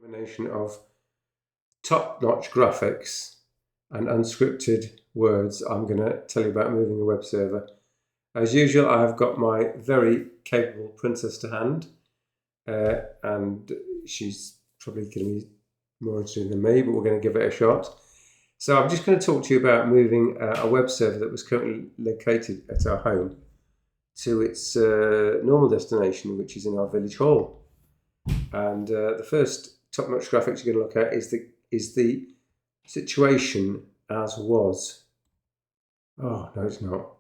Combination of top-notch graphics and unscripted words, I'm going to tell you about moving a web server. As usual, I've got my very capable princess to hand, and she's probably going to be more interested than me, but we're going to give it a shot. So I'm just going to talk to you about moving a web server that was currently located at our home to its normal destination, which is in our village hall. And the first top-notch graphics you're going to look at is the situation as was. Oh no, it's not.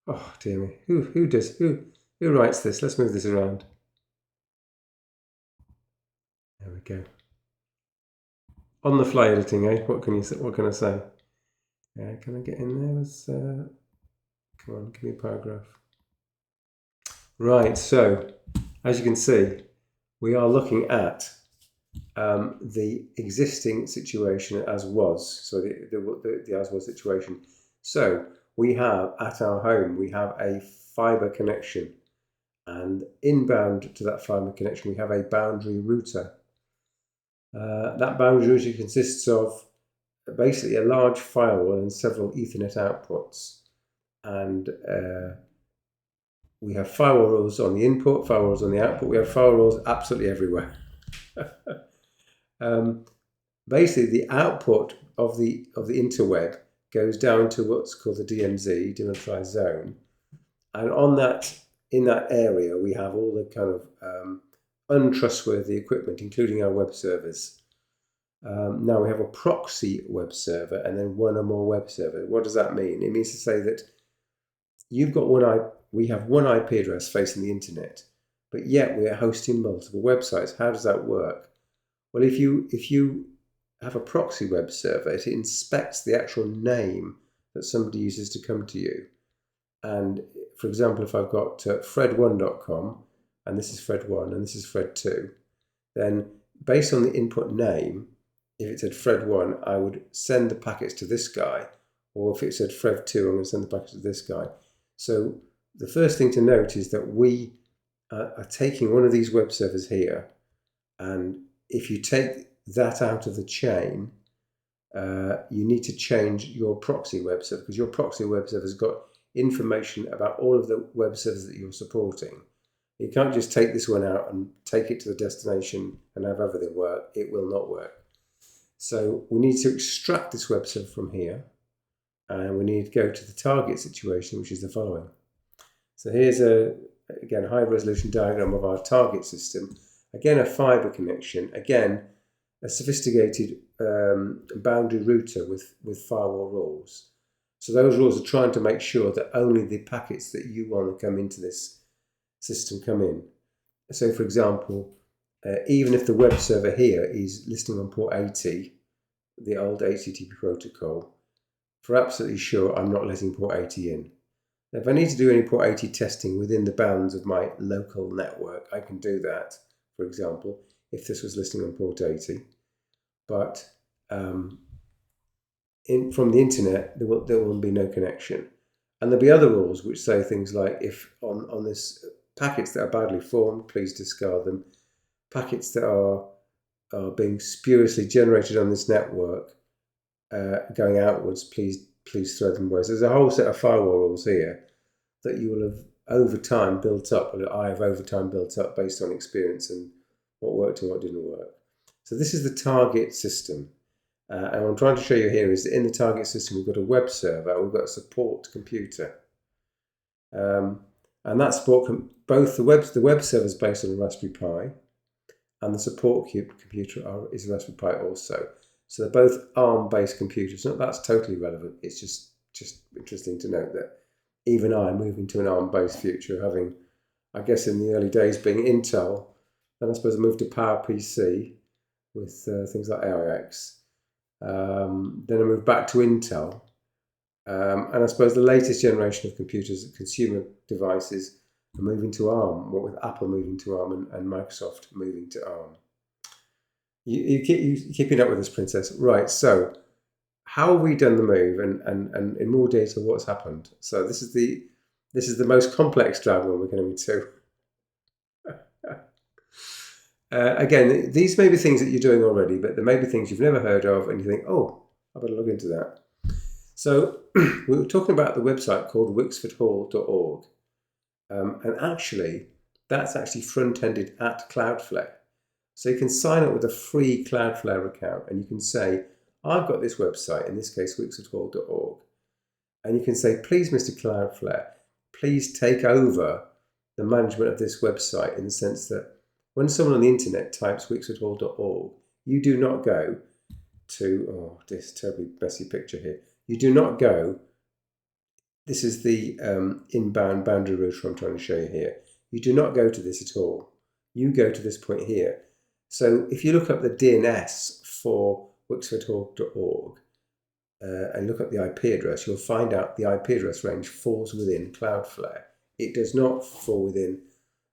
Oh dear me. Who writes this? Let's move this around. There we go. On the fly editing, eh? What can I say? Can I get in there? Come on, give me a paragraph. Right. So, as you can see, we are looking at the existing situation as was. So the as was situation. So we have at our home, we have a fiber connection, and inbound to that fiber connection, we have a boundary router. That boundary router consists of basically a large firewall and several Ethernet outputs. And we have firewalls on the input, firewalls on the output. We have firewalls absolutely everywhere. Basically, the output of the interweb goes down to what's called the DMZ, demilitarized zone, and in that area we have all the kind of untrustworthy equipment, including our web servers. Now we have a proxy web server and then one or more web servers. What does that mean? It means to say that we have one IP address facing the internet, but yet we are hosting multiple websites. How does that work? Well, if you have a proxy web server, it inspects the actual name that somebody uses to come to you. And for example, if I've got fred1.com, and this is fred1 and this is fred2, then based on the input name, if it said fred1, I would send the packets to this guy, or if it said fred2, I'm going to send the packets to this guy. So the first thing to note is that we are taking one of these web servers here, and if you take that out of the chain, you need to change your proxy web server, because your proxy web server has got information about all of the web servers that you're supporting. You can't just take this one out and take it to the destination and have everything work. It will not work. So we need to extract this web server from here, and we need to go to the target situation, which is the following. So here's again, high resolution diagram of our target system. Again, a fiber connection. Again, a sophisticated boundary router with firewall rules. So those rules are trying to make sure that only the packets that you want to come into this system come in. So for example, even if the web server here is listening on port 80, the old HTTP protocol, for absolutely sure I'm not letting port 80 in. Now, if I need to do any port 80 testing within the bounds of my local network, I can do that, for example, if this was listening on port 80. But from the internet, there will be no connection. And there'll be other rules which say things like, if on this packets that are badly formed, please discard them. Packets that are being spuriously generated on this network, going outwards, please throw them away. So there's a whole set of firewall rules here that you will have over time built up, or that I have over time built up based on experience and what worked and what didn't work. So this is the target system. And what I'm trying to show you here is that in the target system, we've got a web server, we've got a support computer. And that support, both the web server is based on a Raspberry Pi, and the support computer is a Raspberry Pi also. So they're both ARM-based computers. Not that's totally relevant. It's just interesting to note that even I, moving to an ARM-based future, having, I guess in the early days being Intel, then I suppose I moved to PowerPC with things like AIX. Then I moved back to Intel. And I suppose the latest generation of computers, consumer devices, are moving to ARM, what with Apple moving to ARM and Microsoft moving to ARM. You keeping up with this, Princess? Right, so how have we done the move, and in more detail what's happened? So this is the most complex drag one we're going to do. Again, these may be things that you're doing already, but there may be things you've never heard of, and you think, oh, I better look into that. So we were talking about the website called wixfordhall.org, and actually, that's actually front-ended at Cloudflare. So you can sign up with a free Cloudflare account, and you can say, I've got this website, in this case, wixfordhall.org, and you can say, please, Mr. Cloudflare, please take over the management of this website, in the sense that when someone on the internet types wixfordhall.org, you do not go to, oh, this terribly messy picture here. You do not go, this is the inbound boundary router I'm trying to show you here. You do not go to this at all. You go to this point here. So if you look up the DNS for wixfordhall.org and look up the IP address, you'll find out the IP address range falls within Cloudflare. It does not fall within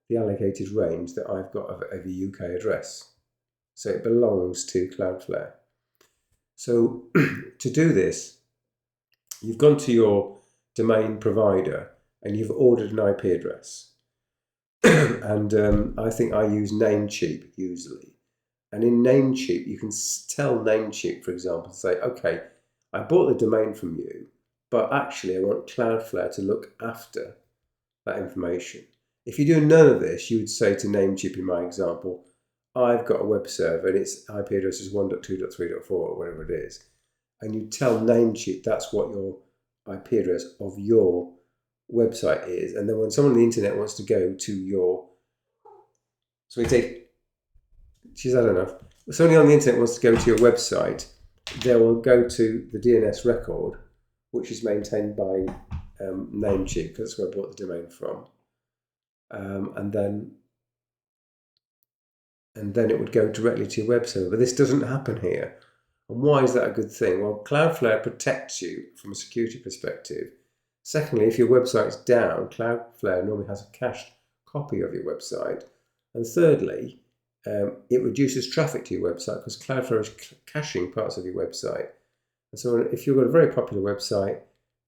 the allocated range that I've got of a UK address. So it belongs to Cloudflare. So to do this, you've gone to your domain provider and you've ordered an IP address. And I think I use Namecheap usually. And in Namecheap, you can tell Namecheap, for example, say, okay, I bought the domain from you, but actually I want Cloudflare to look after that information. If you do none of this, you would say to Namecheap in my example, I've got a web server and its IP address is 1.2.3.4 or whatever it is. And you tell Namecheap that's what your IP address of your website is. And then when someone on the internet wants to go to your, so we take, she's had enough. If somebody on the internet wants to go to your website, they will go to the DNS record, which is maintained by Namecheap, because that's where I bought the domain from. And then it would go directly to your web server. But this doesn't happen here. And why is that a good thing? Well, Cloudflare protects you from a security perspective. Secondly, if your website's down, Cloudflare normally has a cached copy of your website. And thirdly, it reduces traffic to your website because Cloudflare is caching parts of your website. And so if you've got a very popular website,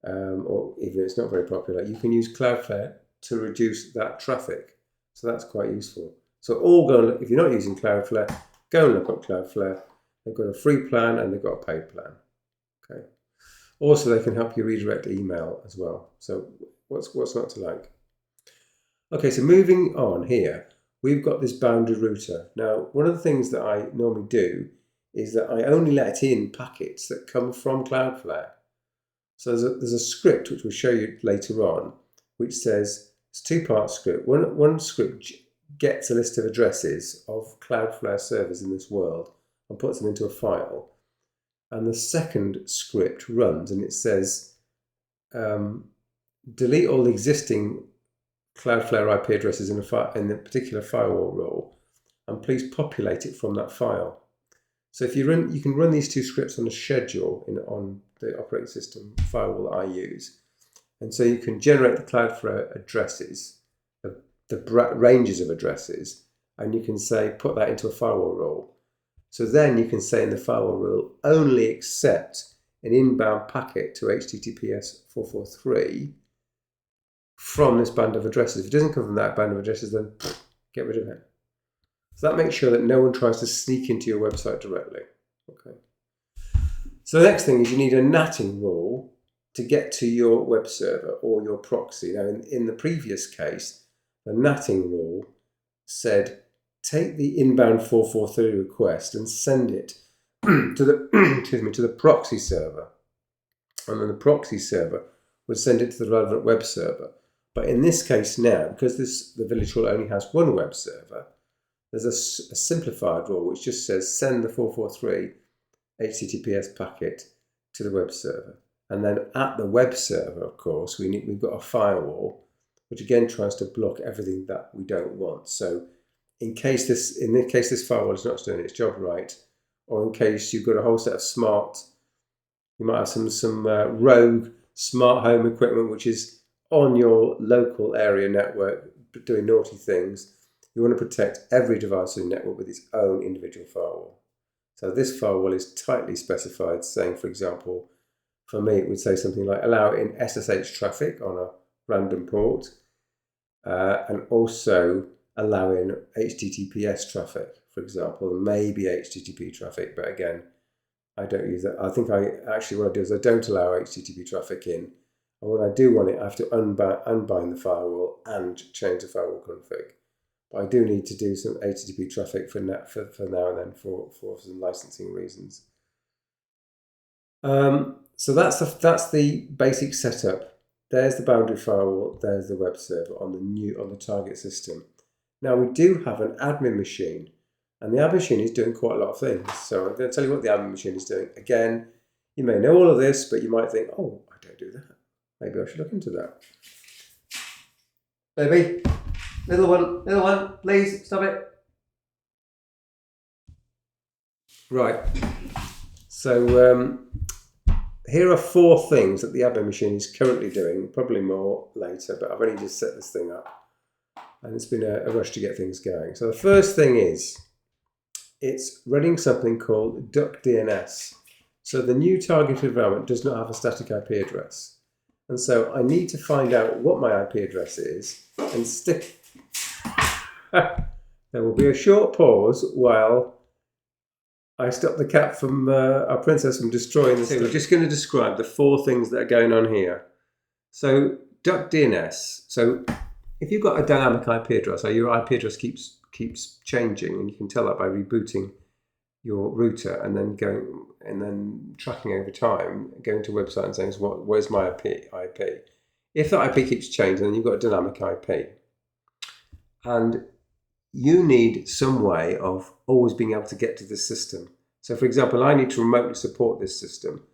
or even if it's not very popular, you can use Cloudflare to reduce that traffic. So that's quite useful. So all go and look, if you're not using Cloudflare, go and look up Cloudflare. They've got a free plan and they've got a paid plan. Okay. Also, they can help you redirect email as well. So what's not to like? Okay, so moving on here, we've got this boundary router. Now, one of the things that I normally do is that I only let in packets that come from Cloudflare. So there's a script which we'll show you later on, which says it's a two-part script. One script gets a list of addresses of Cloudflare servers in this world and puts them into a file. And the second script runs and it says, delete all the existing Cloudflare IP addresses in the particular firewall role, and please populate it from that file. So if you can run these two scripts on a schedule on the operating system firewall that I use. And so you can generate the Cloudflare addresses, the ranges of addresses, and you can say, put that into a firewall role. So then you can say in the firewall rule, only accept an inbound packet to HTTPS 443 from this band of addresses. If it doesn't come from that band of addresses, then get rid of it. So that makes sure that no one tries to sneak into your website directly. Okay. So the next thing is you need a natting rule to get to your web server or your proxy. Now, in the previous case, the natting rule said, take the inbound 443 request and send it to the proxy server. And then the proxy server would send it to the relevant web server. But in this case now, because the village rule only has one web server, there's a simplified rule which just says send the 443 HTTPS packet to the web server. And then at the web server, of course, we've got a firewall which again tries to block everything that we don't want. So in case this firewall is not doing its job right, or in case you've got a whole set of you might have some rogue smart home equipment which is on your local area network doing naughty things, you want to protect every device in the network with its own individual firewall. So this firewall is tightly specified, saying, for example, for me it would say something like allow in SSH traffic on a random port, and also allowing HTTPS traffic, for example, maybe HTTP traffic, but again, I don't use that. I think what I do is I don't allow HTTP traffic in. And when I do want it, I have to unbind the firewall and change the firewall config. But I do need to do some HTTP traffic for now and then for some licensing reasons. So that's the basic setup. There's the boundary firewall. There's the web server on the target system. Now we do have an admin machine, and the admin machine is doing quite a lot of things. So I'm going to tell you what the admin machine is doing. Again, you may know all of this, but you might think, oh, I don't do that. Maybe I should look into that. Baby, little one, please stop it. Right. So here are 4 things that the admin machine is currently doing, probably more later, but I've only just set this thing up. And it's been a rush to get things going. So the first thing is, it's running something called duck DNS. So the new targeted environment does not have a static IP address. And so I need to find out what my IP address is and stick. There will be a short pause while I stop the cat from, our princess from destroying the stuff. We're just going to describe the 4 things that are going on here. So duck DNS. So if you've got a dynamic IP address, so your IP address keeps changing, and you can tell that by rebooting your router and then tracking over time, going to a website and saying, where's my IP? If that IP keeps changing, then you've got a dynamic IP. And you need some way of always being able to get to this system. So for example, I need to remotely support this system,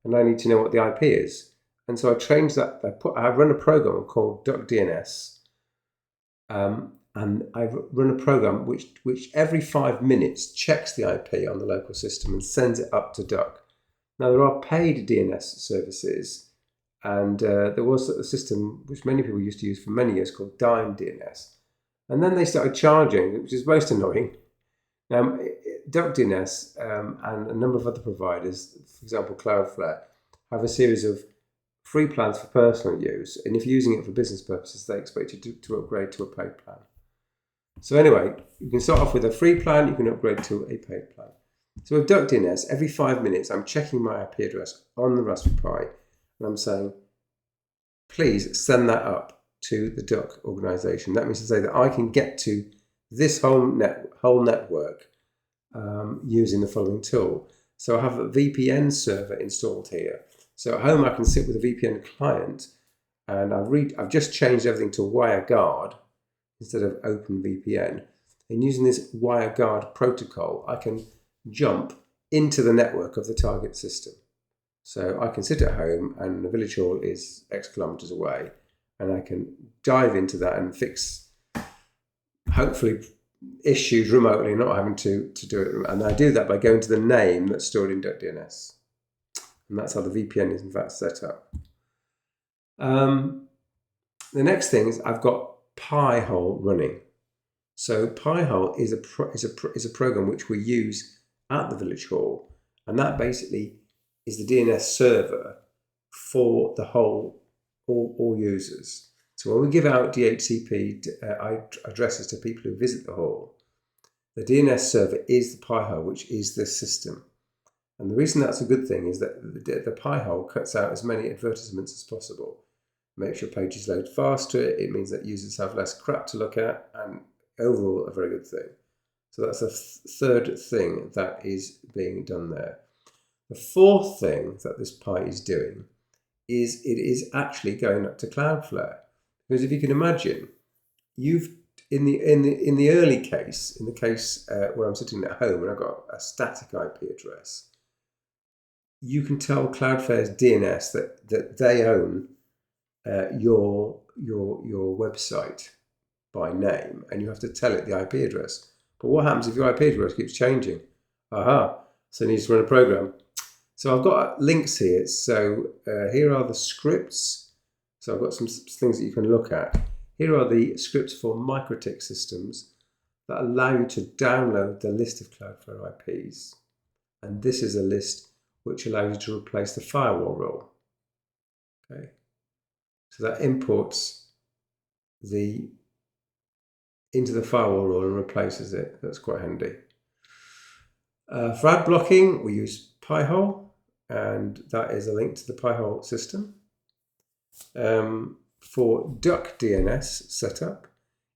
and I need to know what the IP is. And so I changed that. I run a program called duck DNS. And I've run a program which every 5 minutes checks the IP on the local system and sends it up to duck. Now there are paid DNS services, and there was a system which many people used to use for many years called Dime DNS. And then they started charging, which is most annoying. Now, duck DNS and a number of other providers, for example Cloudflare, have a series of free plans for personal use, and if you're using it for business purposes, they expect you to upgrade to a paid plan. So anyway, you can start off with a free plan, you can upgrade to a paid plan. So with duck DNS, every 5 minutes, I'm checking my IP address on the Raspberry Pi, and I'm saying, please send that up to the duck organization. That means to say that I can get to this whole network using the following tool. So I have a VPN server installed here. So at home I can sit with a VPN client, and I've just changed everything to WireGuard instead of OpenVPN. And using this WireGuard protocol, I can jump into the network of the target system. So I can sit at home, and the village hall is X kilometers away, and I can dive into that and fix, hopefully, issues remotely, not having to do it. And I do that by going to the name that's stored in duck DNS. And that's how the VPN is in fact set up. The next thing is I've got Pi-hole running. So Pi-hole is a program which we use at the village hall, and that basically is the DNS server for the whole all users. So when we give out DHCP addresses to people who visit the hall, the DNS server is the Pi-hole, which is the system. And the reason that's a good thing is that the Pi-hole cuts out as many advertisements as possible. Makes your pages load faster. It means that users have less crap to look at, and overall a very good thing. So that's the third thing that is being done there. The fourth thing that this Pi is doing is it is actually going up to Cloudflare. Because if you can imagine, you've in the early case, in the case where I'm sitting at home and I've got a static IP address, you can tell Cloudflare's DNS that they own your website by name, and you have to tell it the IP address. But what happens if your IP address keeps changing? So you need to run a program. So I've got links here. So here are the scripts. So I've got some things that you can look at. Here are the scripts for MikroTik systems that allow you to download the list of Cloudflare IPs. And this is a list which allows you to replace the firewall rule. Okay. So that imports the into the firewall rule and replaces it. That's quite handy. For ad blocking, we use Pi-hole, and that is a link to the Pi-hole system. For duck DNS setup,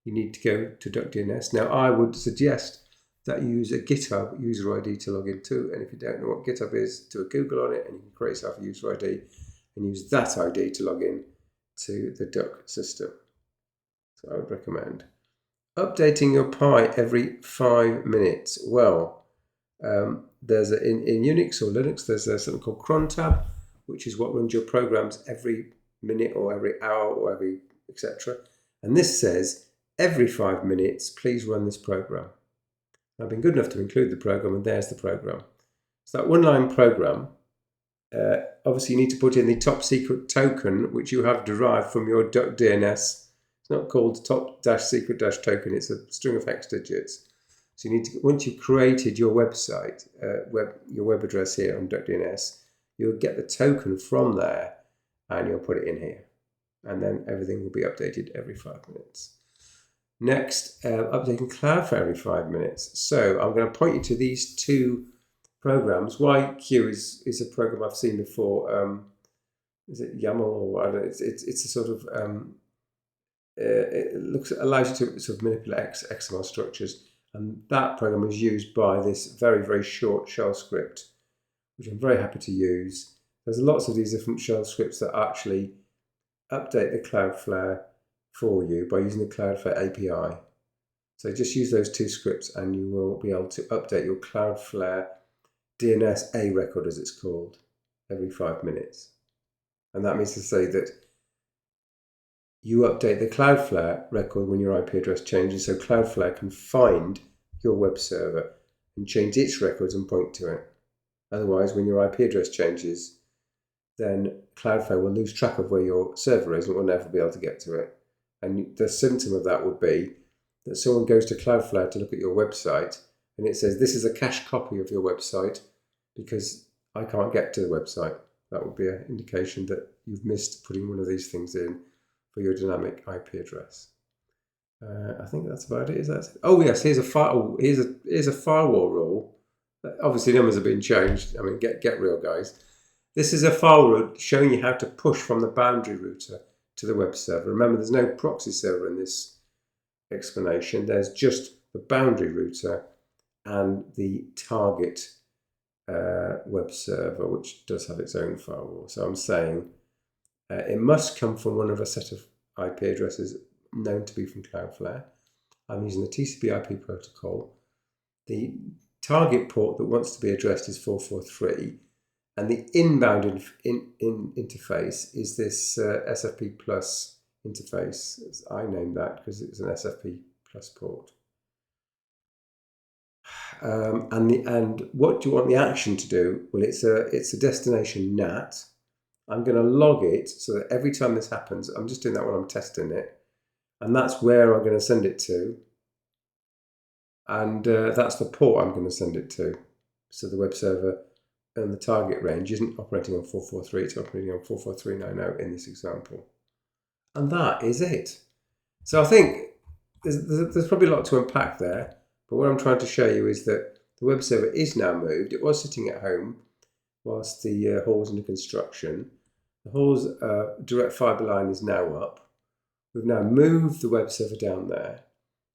you need to go to duck DNS. Now, I would suggest that you use a GitHub user ID to log into, and if you don't know what GitHub is, do a Google on it, and you can create yourself a user ID and use that ID to log in to the duck system. So I would recommend updating your Pi every 5 minutes. Well, there's in Unix or Linux, there's something called cron tab, which is what runs your programs every minute or every hour or every etc. And this says every 5 minutes, please run this program. I've been good enough to include the program, and there's the program. So that one-line program, obviously you need to put in the top secret token, which you have derived from your duck DNS. It's not called top-secret-token, it's a string of hex digits. So you need to, once you've created your website, your web address here on duck DNS, you'll get the token from there and you'll put it in here. And then everything will be updated every 5 minutes. Next, updating Cloudflare every 5 minutes. So I'm going to point you to these two programs. YQ is a program I've seen before. Is it YAML or I don't know? It's a sort of it allows you to sort of manipulate XML structures, and that program is used by this very short shell script, which I'm very happy to use. There's lots of these different shell scripts that actually update the Cloudflare for you by using the Cloudflare API. So just use those two scripts and you will be able to update your Cloudflare DNS A record, as it's called, every 5 minutes. And that means to say that you update the Cloudflare record when your IP address changes, so Cloudflare can find your web server and change its records and point to it. Otherwise, when your IP address changes, then Cloudflare will lose track of where your server is and will never be able to get to it. And the symptom of that would be that someone goes to Cloudflare to look at your website and it says, this is a cached copy of your website because I can't get to the website. That would be an indication that you've missed putting one of these things in for your dynamic IP address. I think that's about it. Is that it? Oh yes, here's a firewall rule. Obviously numbers have been changed. I mean, get real, guys. This is a firewall rule showing you how to push from the boundary router to the web server. Remember, there's no proxy server in this explanation. There's just the boundary router and the target web server, which does have its own firewall. So I'm saying it must come from one of a set of IP addresses known to be from Cloudflare. I'm using the TCP/IP protocol. The target port that wants to be addressed is 443, and the inbound interface is this SFP plus interface. I named that because it's an SFP plus port. And what do you want the action to do? Well, it's a destination NAT. I'm going to log it so that every time this happens, I'm just doing that when I'm testing it, and that's where I'm going to send it to, and that's the port I'm going to send it to. So the web server and the target range isn't operating on 443, it's operating on 44390 in this example. And that is it. So I think there's probably a lot to unpack there, but what I'm trying to show you is that the web server is now moved. It was sitting at home whilst the hall was under construction. The hall's direct fibre line is now up. We've now moved the web server down there.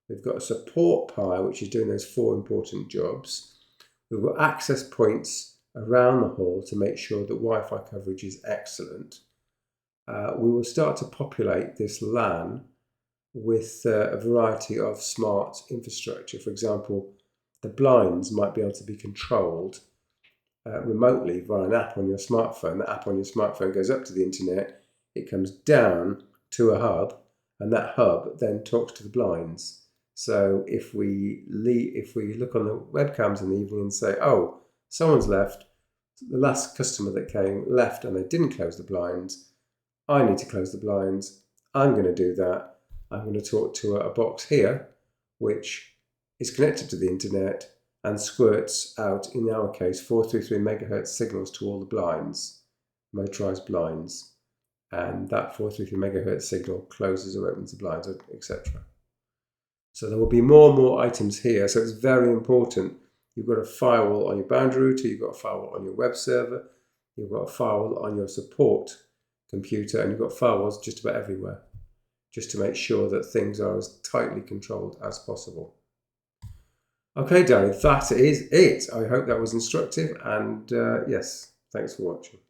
We've got a support Pi, which is doing those 4 important jobs. We've got access points around the hall to make sure that Wi-Fi coverage is excellent. We will start to populate this LAN with a variety of smart infrastructure. For example, the blinds might be able to be controlled remotely via an app on your smartphone. The app on your smartphone goes up to the internet, it comes down to a hub, and that hub then talks to the blinds. So if we look on the webcams in the evening and say, oh, someone's left, the last customer that came left and they didn't close the blinds, I need to close the blinds, I'm going to do that. I'm going to talk to a box here, which is connected to the internet and squirts out, in our case, 433 megahertz signals to all the blinds, motorized blinds. And that 433 megahertz signal closes or opens the blinds, etc. So there will be more and more items here. So it's very important. You've got a firewall on your boundary router, you've got a firewall on your web server, you've got a firewall on your support computer, and you've got firewalls just about everywhere, just to make sure that things are as tightly controlled as possible. Okay, Danny, that is it. I hope that was instructive, and yes, thanks for watching.